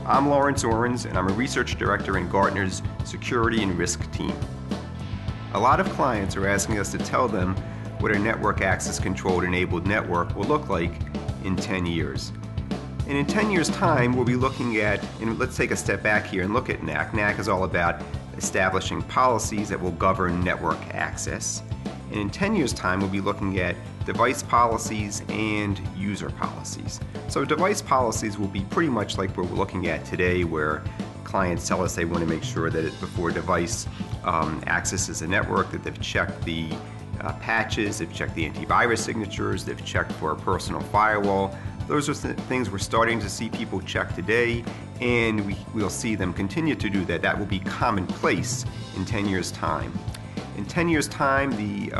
I'm Lawrence Ohrens, and I'm a research director in Gartner's Security and Risk team. A lot of clients are asking us to tell them what a network access controlled enabled network will look like in 10 years. And in 10 years' time, we'll be looking at, and let's take a step back here and look at NAC. NAC is all about establishing policies that will govern network access. And in 10 years' time, we'll be looking at device policies and user policies. So device policies will be pretty much like what we're looking at today, where clients tell us they want to make sure that before a device accesses a network, that they've checked the patches, they've checked the antivirus signatures, they've checked for a personal firewall. Those are things we're starting to see people check today, and we'll see them continue to do that. That will be commonplace in 10 years' time. In 10 years' time, the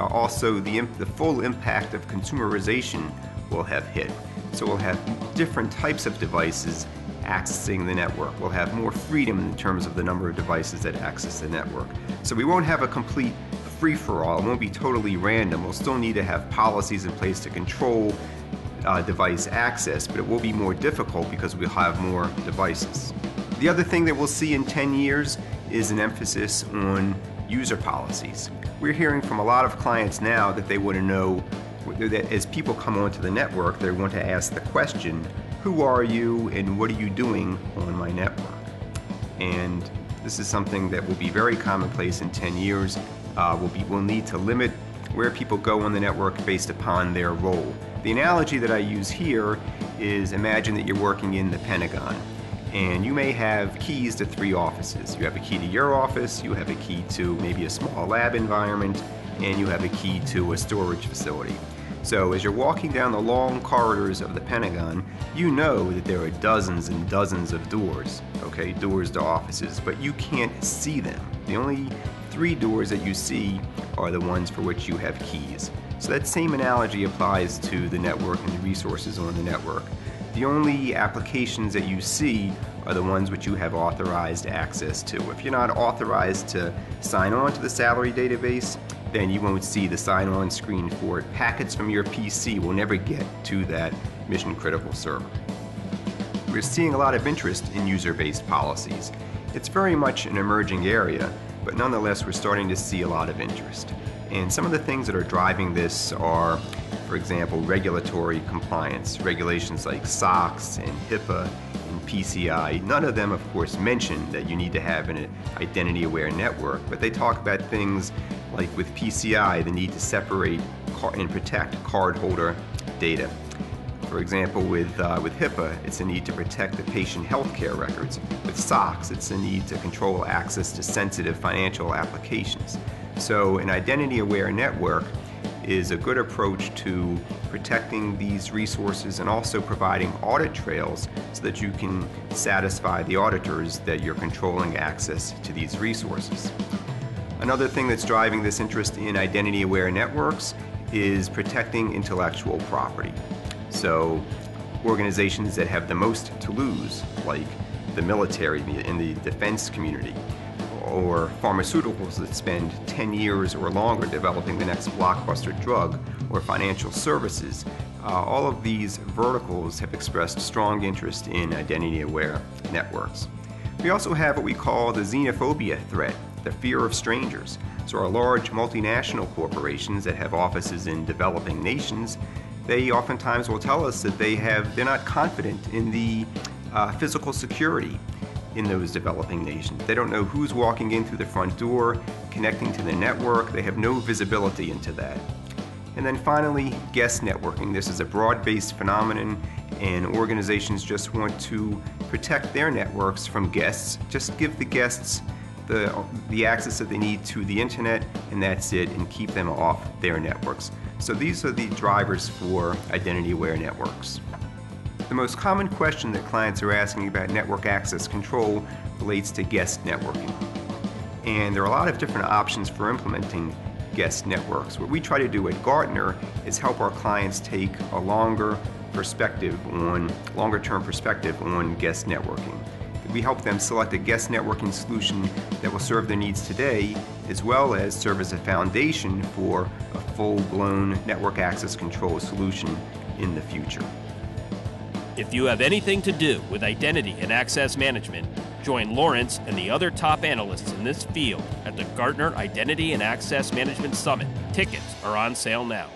full impact of consumerization will have hit. So we'll have different types of devices accessing the network. We'll have more freedom in terms of the number of devices that access the network. So we won't have a complete free-for-all. It won't be totally random. We'll still need to have policies in place to control device access, but it will be more difficult because we'll have more devices. The other thing that we'll see in 10 years is an emphasis on user policies. We're hearing from a lot of clients now that they want to know that as people come onto the network, they want to ask the question, who are you and what are you doing on my network? And this is something that will be very commonplace in 10 years. We'll need to limit where people go on the network based upon their role. The analogy that I use here is, imagine that you're working in the Pentagon, and you may have keys to 3 offices. You have a key to your office, you have a key to maybe a small lab environment, and you have a key to a storage facility. So as you're walking down the long corridors of the Pentagon, you know that there are dozens and dozens of doors, okay, doors to offices, but you can't see them. The only 3 doors that you see are the ones for which you have keys. So that same analogy applies to the network and the resources on the network. The only applications that you see are the ones which you have authorized access to. If you're not authorized to sign on to the salary database, then you won't see the sign-on screen for it. Packets from your PC will never get to that mission-critical server. We're seeing a lot of interest in user-based policies. It's very much an emerging area, but nonetheless we're starting to see a lot of interest. And some of the things that are driving this are, for example, regulatory compliance. Regulations like SOX and HIPAA and PCI. None of them, of course, mention that you need to have an identity-aware network, but they talk about things like with PCI, the need to separate and protect cardholder data. For example, with HIPAA, it's a need to protect the patient healthcare records. With SOX, it's a need to control access to sensitive financial applications. So an identity-aware network is a good approach to protecting these resources and also providing audit trails so that you can satisfy the auditors that you're controlling access to these resources. Another thing that's driving this interest in identity-aware networks is protecting intellectual property. So organizations that have the most to lose, like the military and the defense community, or pharmaceuticals that spend 10 years or longer developing the next blockbuster drug, or financial services, all of these verticals have expressed strong interest in identity-aware networks. We also have what we call the xenophobia threat, the fear of strangers. So our large multinational corporations that have offices in developing nations, they oftentimes will tell us that they're not confident in the physical security in those developing nations. They don't know who's walking in through the front door, connecting to the network. They have no visibility into that. And then finally, guest networking. This is a broad-based phenomenon, and organizations just want to protect their networks from guests. Just give the guests the access that they need to the internet, and that's it, and keep them off their networks. So these are the drivers for identity-aware networks. The most common question that clients are asking about network access control relates to guest networking. And there are a lot of different options for implementing guest networks. What we try to do at Gartner is help our clients take a longer-term perspective on guest networking. We help them select a guest networking solution that will serve their needs today, as well as serve as a foundation for a full-blown network access control solution in the future. If you have anything to do with identity and access management, join Lawrence and the other top analysts in this field at the Gartner Identity and Access Management Summit. Tickets are on sale now.